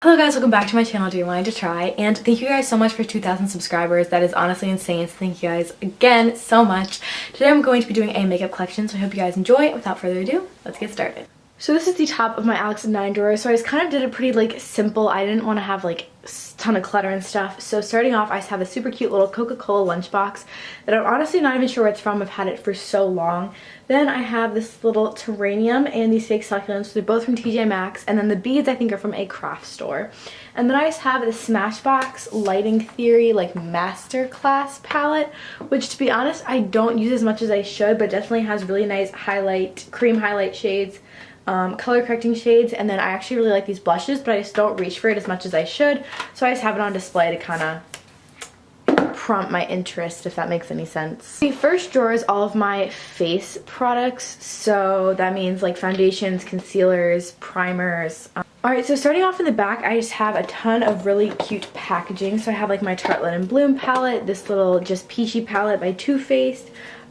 Hello guys, welcome back to my channel, Diyingtotry, and thank you guys so much for 2,000 subscribers. That is honestly insane, so thank you guys again so much. Today I'm going to be doing a makeup collection, so I hope you guys enjoy. Without further ado, let's get started. So this is the top of my Alex & 9 drawer, so I just kind of did it pretty like simple. I didn't want to have like a ton of clutter and stuff. So starting off, I just have a super cute little Coca-Cola lunchbox that I'm honestly not even sure where it's from. I've had it for so long. Then I have this little terrarium and these fake succulents. They're both from TJ Maxx, and then the beads I think are from a craft store. And then I just have the Smashbox Lighting Theory like Masterclass palette, which to be honest I don't use as much as I should, but definitely has really nice highlight, cream highlight shades, color correcting shades, and then I actually really like these blushes, but I just don't reach for it as much as I should, so I just have it on display to kind of prompt my interest, if that makes any sense. The first drawer is all of my face products, so that means like foundations, concealers, primers. Alright, so starting off in the back, I just have a ton of really cute packaging. So I have like my Tartelette and Bloom palette, this little just peachy palette by Too Faced.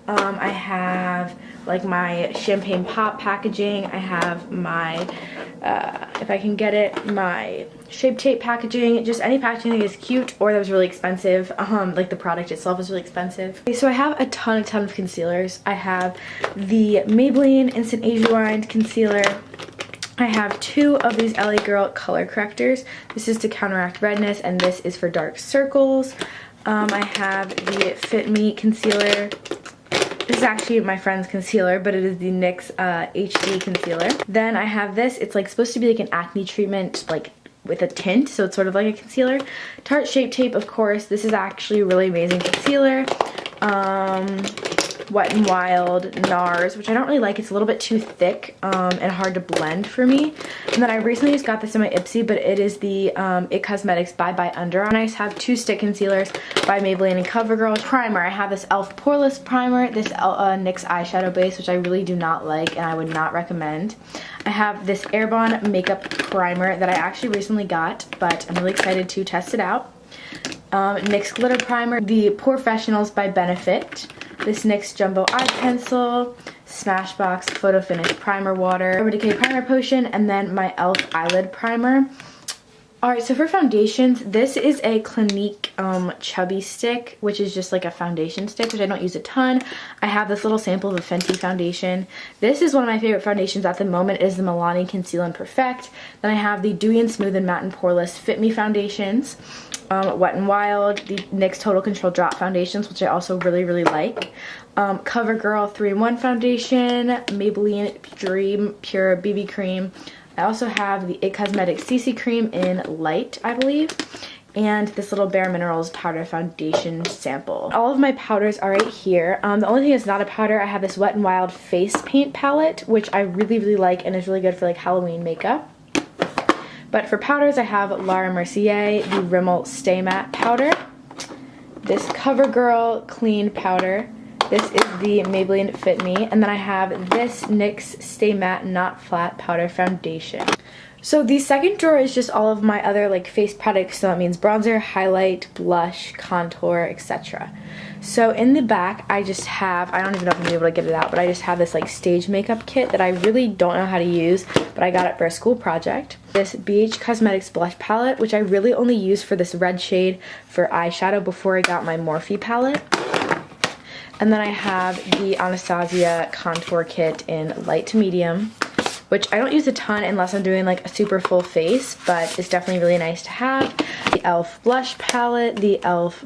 I have like my Champagne Pop packaging. I have my, if I can get it, my Shape Tape packaging. Just any packaging that is cute or that was really expensive. Like the product itself is really expensive. Okay, so I have a ton of concealers. I have the Maybelline Instant Age Rewind concealer. I have two of these LA Girl color correctors. This is to counteract redness and this is for dark circles. I have the Fit Me concealer. This is actually my friend's concealer, but it is the NYX HD concealer. Then I have this. It's like supposed to be like an acne treatment, like with a tint, so it's sort of like a concealer. Tarte Shape Tape, of course. This is actually a really amazing concealer. Wet n Wild NARS, which I don't really like. It's a little bit too thick and hard to blend for me. And then I recently just got this in my Ipsy, but it is the It Cosmetics Bye Bye Under. And I just have two stick concealers by Maybelline and CoverGirl. Primer, I have this e.l.f. Poreless Primer, this NYX eyeshadow base, which I really do not like and I would not recommend. I have this Airbond Makeup Primer that I actually recently got, but I'm really excited to test it out. NYX Glitter Primer, the Porefessionals by Benefit, this NYX Jumbo Eye Pencil, Smashbox Photo Finish Primer Water, Urban Decay Primer Potion, and then my e.l.f. Eyelid Primer. Alright, so for foundations, this is a Clinique Chubby Stick, which is just like a foundation stick, which I don't use a ton. I have this little sample of a Fenty foundation. This is one of my favorite foundations at the moment. It is the Milani Conceal and Perfect. Then I have the Dewy and Smooth and Matte and Poreless Fit Me foundations. Wet n Wild, the NYX Total Control Drop foundations, which I also really like. CoverGirl 3-in-1 foundation, Maybelline Dream Pure BB Cream. I also have the It Cosmetics CC Cream in Light, I believe, and this little Bare Minerals powder foundation sample. All of my powders are right here. The only thing that's not a powder, I have this Wet n Wild face paint palette, which I really like and is really good for like Halloween makeup. But for powders, I have Laura Mercier, the Rimmel Stay Matte powder, this CoverGirl Clean powder, this is the Maybelline Fit Me, and then I have this NYX Stay Matte Not Flat powder foundation. So the second drawer is just all of my other like face products, so that means bronzer, highlight, blush, contour, etc. So in the back, I just have, I don't even know if I'm gonna be able to get it out, but I just have this like stage makeup kit that I really don't know how to use, but I got it for a school project. This BH Cosmetics blush palette, which I really only use for this red shade for eyeshadow before I got my Morphe palette. And then I have the Anastasia contour kit in light to medium, which I don't use a ton unless I'm doing like a super full face, but it's definitely really nice to have. The e.l.f. blush palette, the e.l.f.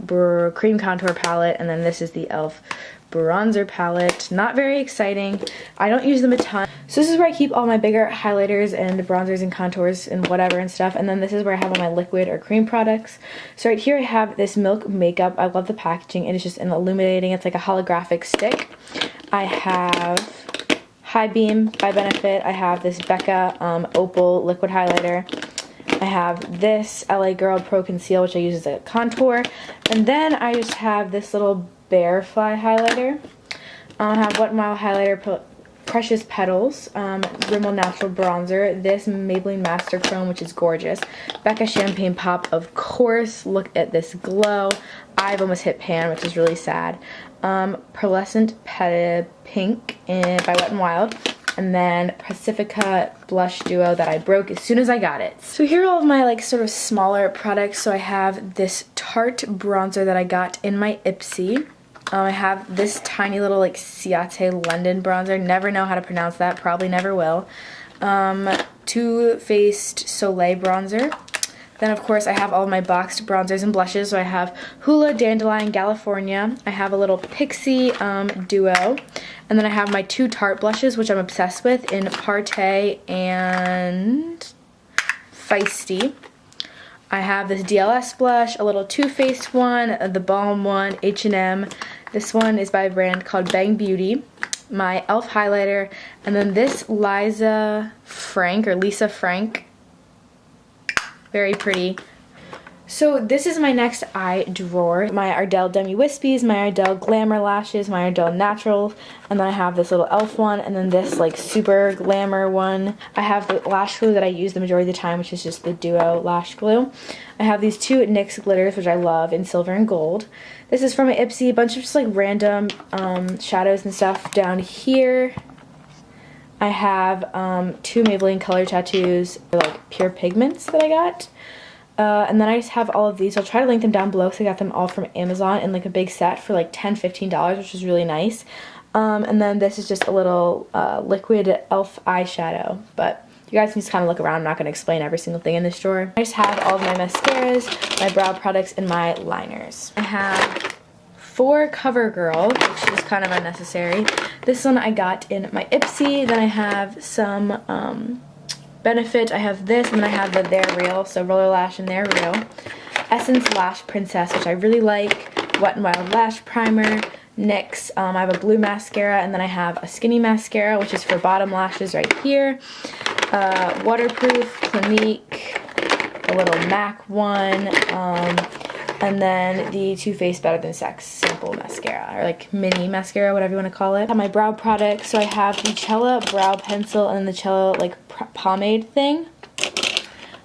cream contour palette, and then this is the e.l.f. bronzer palette. Not very exciting. I don't use them a ton. So this is where I keep all my bigger highlighters and bronzers and contours and whatever and stuff. And then this is where I have all my liquid or cream products. So right here I have this Milk Makeup. I love the packaging. It is just an illuminating, it's like a holographic stick. I have High Beam by Benefit. I have this Becca Opal liquid highlighter. I have this LA Girl Pro Conceal, which I use as a contour. And then I just have this little Bearfly highlighter. I have Wet n Wild highlighter, Precious Petals, Rimmel Natural Bronzer, this Maybelline Master Chrome, which is gorgeous. Becca Champagne Pop, of course. Look at this glow. I've almost hit pan, which is really sad. Pearlescent Pink by Wet n Wild. and then Pacifica blush duo that I broke as soon as I got it. So here are all of my like sort of smaller products. So I have this Tarte bronzer that I got in my Ipsy. I have this tiny little like Ciate London bronzer. Never know how to pronounce that. Probably never will. Too Faced Soleil bronzer. Then of course I have all of my boxed bronzers and blushes. So I have Hoola Dandelion California. I have a little Pixie duo. And then I have my two Tarte blushes, which I'm obsessed with, in Partey and Feisty. I have this DLS blush, a little Too Faced one, the Balm one, H&M. This one is by a brand called Bang Beauty. My e.l.f. highlighter, and then this Lisa Frank. Very pretty. So this is my next eye drawer. My Ardell Demi Wispies, my Ardell Glamour Lashes, my Ardell Naturals, and then I have this little e.l.f. one, and then this like super glamour one. I have the lash glue that I use the majority of the time, which is just the Duo lash glue. I have these two NYX glitters, which I love, in silver and gold. This is from my Ipsy, a bunch of just like random shadows and stuff down here. I have two Maybelline Color Tattoos, like pure pigments that I got. And then I just have all of these. I'll try to link them down below because I got them all from Amazon in like a big set for like $10–15, which is really nice. And then this is just a little liquid e.l.f. eyeshadow. But you guys can just kind of look around. I'm not going to explain every single thing in this drawer. I just have all of my mascaras, my brow products, and my liners. I have 4 CoverGirl, which is kind of unnecessary. This one I got in my Ipsy. Then I have some Benefit. I have this, and then I have the They're Real, so Roller Lash and They're Real. Essence Lash Princess, which I really like. Wet n Wild Lash Primer. NYX. I have a blue mascara, and then I have a skinny mascara, which is for bottom lashes right here. Waterproof, Clinique, a little MAC one, and then the Too Faced Better Than Sex sample mascara, or like mini mascara, whatever you want to call it. I have my brow products, so I have the Cella brow pencil and the Cella like pomade thing.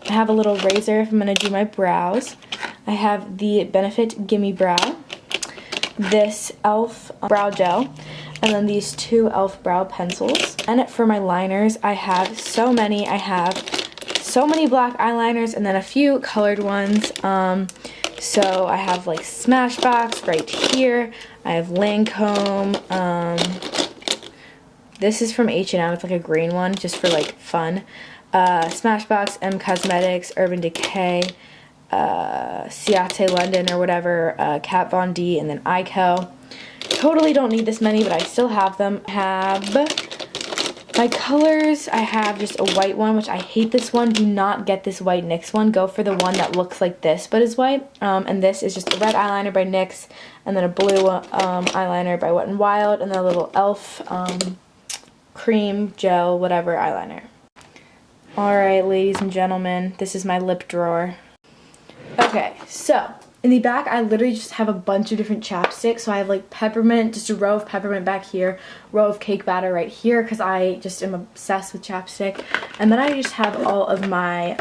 I have a little razor if I'm going to do my brows. I have the Benefit Gimme Brow, this e.l.f. brow gel, and then these two e.l.f. brow pencils. And for my liners, I have so many. I have so many black eyeliners and then a few colored ones. So I have like Smashbox right here. I have Lancome. This is from H&M. It's like a green one just for like fun. Smashbox, M Cosmetics, Urban Decay, Ciate London or whatever, Kat Von D, and then Ico. Totally don't need this many, but I still have them. I have my colors. I have just a white one, which I hate this one. Do not get this white NYX one. Go for the one that looks like this but is white. And this is just a red eyeliner by NYX, and then a blue eyeliner by Wet n Wild, and then a little e.l.f. Cream, gel, whatever eyeliner. Alright, ladies and gentlemen, this is my lip drawer. Okay, so in the back, I literally just have a bunch of different chapsticks. So I have like peppermint, just a row of peppermint back here, row of cake batter right here, because I just am obsessed with chapstick. And then I just have all of my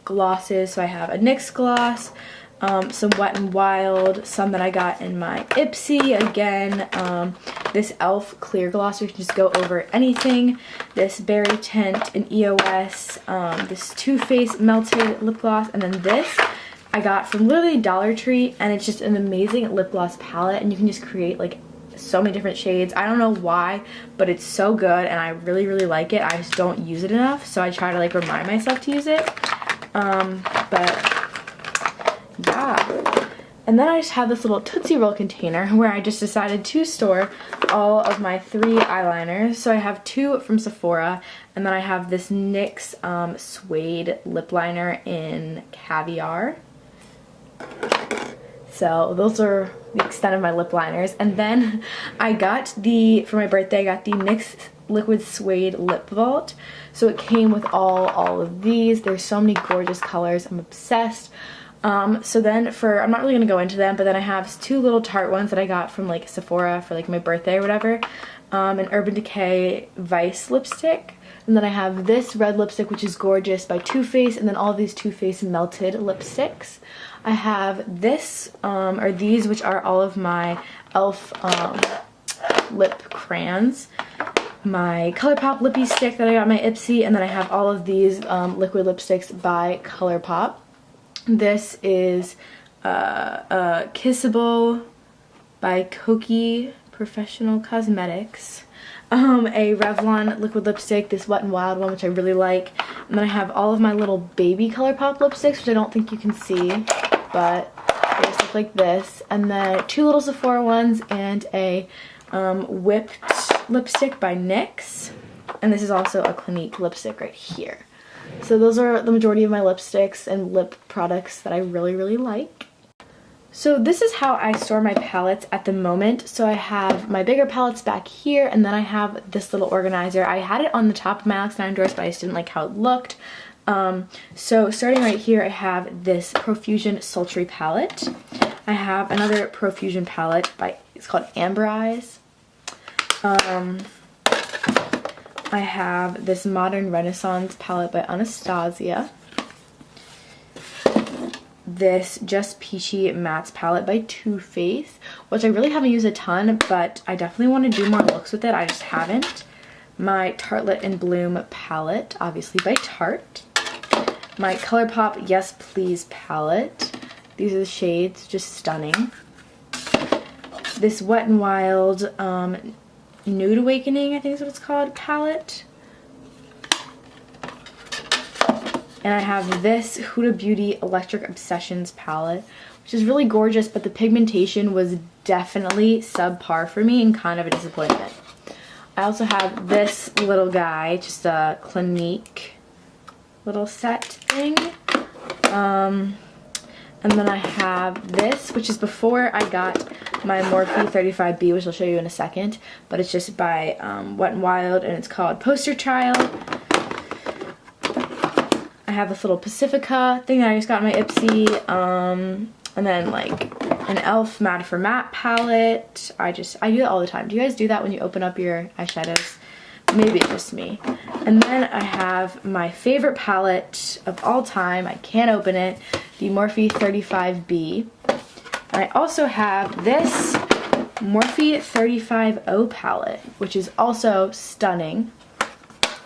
glosses. So I have a NYX gloss, some Wet n Wild, some that I got in my Ipsy, again, this e.l.f. clear gloss, you can just go over anything, this Berry Tint, an EOS, this Too Faced melted lip gloss, and then this I got from literally Dollar Tree, and it's just an amazing lip gloss palette, and you can just create like so many different shades. I don't know why, but it's so good, and I really, really like it. I just don't use it enough, so I try to like remind myself to use it. But yeah. And then I just have this little Tootsie Roll container where I just decided to store all of my 3 eyeliners. So I have 2 from Sephora, and then I have this NYX suede lip liner in Caviar. So those are the extent of my lip liners. And then I got for my birthday, I got the NYX Liquid Suede Lip Vault. So it came with all of these. There's so many gorgeous colors. I'm obsessed. So then I'm not really going to go into them, but then I have 2 little Tarte ones that I got from like Sephora for like my birthday or whatever. An Urban Decay Vice lipstick. And then I have this red lipstick, which is gorgeous, by Too Faced, and then all of these Too Faced melted lipsticks. I have this, or these, which are all of my e.l.f. Lip crayons. my ColourPop lippy stick that I got at my Ipsy, and then I have all of these liquid lipsticks by ColourPop. This is Kissable by Koki Professional Cosmetics. A Revlon liquid lipstick, this Wet n Wild one, which I really like. And then I have all of my little baby ColourPop lipsticks, which I don't think you can see, but they just look like this. And then 2 little Sephora ones and a whipped lipstick by NYX. And this is also a Clinique lipstick right here. So those are the majority of my lipsticks and lip products that I really, really like. So this is how I store my palettes at the moment. So I have my bigger palettes back here, and then I have this little organizer. I had it on the top of my Alex 9 drawers, but I just didn't like how it looked. So starting right here, I have this Profusion Sultry palette. I have another Profusion palette it's called Amber Eyes. I have this Modern Renaissance palette by Anastasia. This Just Peachy Mattes palette by Too Faced, which I really haven't used a ton, but I definitely want to do more looks with it. I just haven't. My Tartelette in Bloom palette, obviously by Tarte. My ColourPop Yes Please palette. These are the shades, just stunning. This Wet n Wild Nude Awakening, I think is what it's called, palette. And I have this Huda Beauty Electric Obsessions palette, which is really gorgeous, but the pigmentation was definitely subpar for me and kind of a disappointment. I also have this little guy, just a Clinique little set thing. And then I have this, which is before I got my Morphe 35B, which I'll show you in a second. But it's just by Wet n Wild, and it's called Poster Child. I have this little Pacifica thing that I just got in my Ipsy. And then like an e.l.f. Matte for Matte palette. I do that all the time. Do you guys do that when you open up your eyeshadows? Maybe it's just me. And then I have my favorite palette of all time. I can't open it. The Morphe 35B. And I also have this Morphe 35O palette, which is also stunning.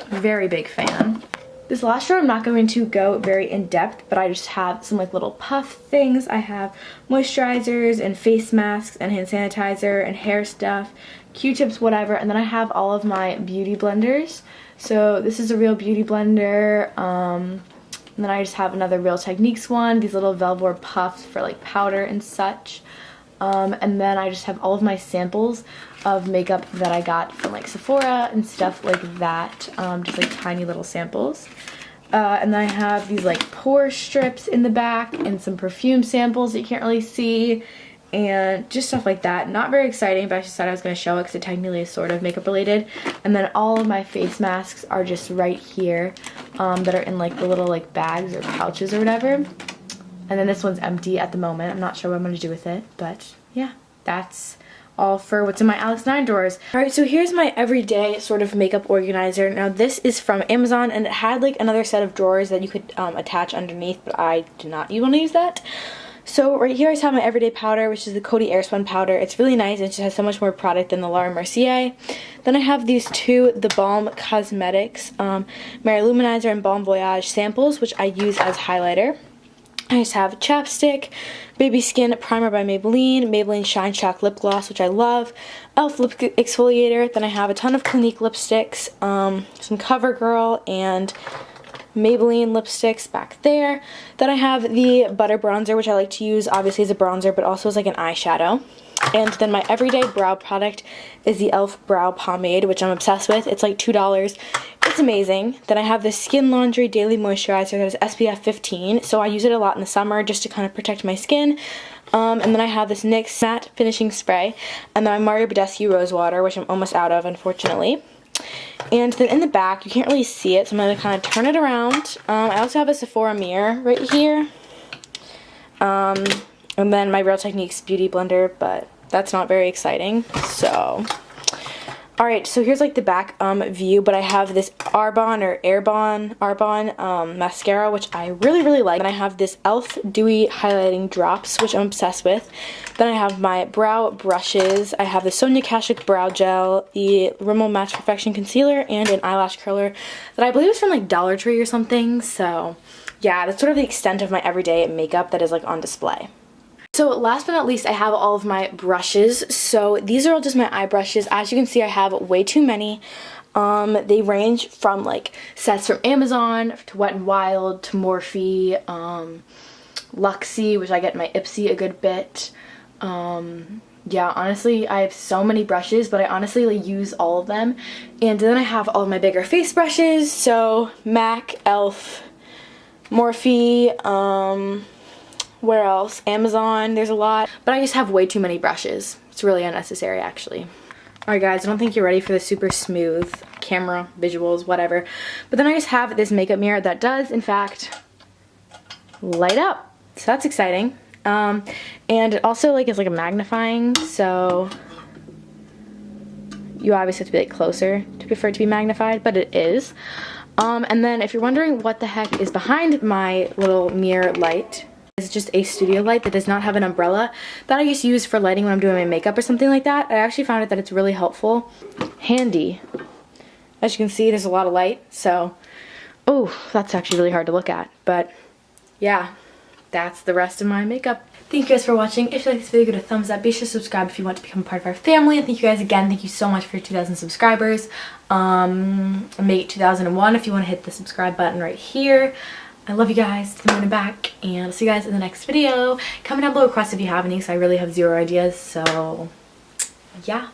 Very big fan. This last drawer I'm not going to go very in depth, but I just have some like little puff things. I have moisturizers and face masks and hand sanitizer and hair stuff, Q-tips, whatever. And then I have all of my beauty blenders. So this is a Real Beauty blender. And then I just have another Real Techniques one, these little Velvet puffs for like powder and such. And then I just have all of my samples of makeup that I got from like Sephora and stuff like that, just like tiny little samples. And then I have these like pore strips in the back and some perfume samples that you can't really see and just stuff like that. Not very exciting, but I just thought I was going to show it because it technically is sort of makeup related. And then all of my face masks are just right here, that are in like the little like bags or pouches or whatever. And then this one's empty at the moment. I'm not sure what I'm going to do with it, but yeah, that's all for what's in my Alex 9 drawers. Alright, so here's my everyday sort of makeup organizer. Now this is from Amazon, and it had like another set of drawers that you could attach underneath, but I did not want to use that. So right here I just have my everyday powder, which is the Coty Airspun powder. It's really nice. It just has so much more product than the Laura Mercier. Then I have these two The Balm Cosmetics Mary Luminizer and Balm Voyage samples, which I use as highlighter. I just have chapstick, Baby Skin Primer by Maybelline, Maybelline Shine Shock Lip Gloss, which I love, e.l.f. Lip Exfoliator. Then I have a ton of Clinique lipsticks, some CoverGirl, and Maybelline lipsticks back there. Then I have the Butter Bronzer, which I like to use obviously as a bronzer, but also as like an eyeshadow. And then my everyday brow product is the e.l.f. Brow Pomade, which I'm obsessed with. It's like $2. It's amazing. Then I have this Skin Laundry Daily Moisturizer that is SPF 15. So I use it a lot in the summer just to kind of protect my skin. And then I have this NYX Matte Finishing Spray. And then my Mario Badescu Rose Water, which I'm almost out of, unfortunately. And then in the back, you can't really see it, so I'm going to kind of turn it around. I also have a Sephora mirror right here. And then my Real Techniques Beauty Blender, but that's not very exciting. So Alright, so here's like the back view, but I have this Arbonne mascara, which I really like. And I have this e.l.f. Dewy Highlighting Drops, which I'm obsessed with. Then I have my brow brushes. I have the Sonia Kashuk Brow Gel, the Rimmel Match Perfection Concealer, and an eyelash curler that I believe is from like Dollar Tree or something. So yeah, that's sort of the extent of my everyday makeup that is like on display. So last but not least, I have all of my brushes. So these are all just my eye brushes. As you can see, I have way too many. They range from like sets from Amazon to Wet n Wild to Morphe, Luxie, which I get in my Ipsy a good bit. Yeah, honestly, I have so many brushes, but I honestly like, use all of them. And then I have all of my bigger face brushes. So MAC, e.l.f., Morphe, where else? Amazon, there's a lot. But I just have way too many brushes. It's really unnecessary, actually. Alright guys, I don't think you're ready for the super smooth camera visuals, whatever. But then I just have this makeup mirror that does, in fact, light up. So that's exciting. And it also like is like a magnifying, so you obviously have to be like closer for it to be magnified, but it is. And then if you're wondering what the heck is behind my little mirror light, it's just a studio light that does not have an umbrella that I just use for lighting when I'm doing my makeup or something like that. I actually found that it's really helpful. Handy. As you can see, there's a lot of light, so oh, that's actually really hard to look at. But yeah, that's the rest of my makeup. Thank you guys for watching. If you like this video, give it a thumbs up. Be sure to subscribe if you want to become part of our family. And thank you guys again. Thank you so much for your 2,000 subscribers. Make it 2001 if you want to hit the subscribe button right here. I love you guys to the moon and back, and I'll see you guys in the next video. Comment down below requests if you have any, because I really have zero ideas, so yeah.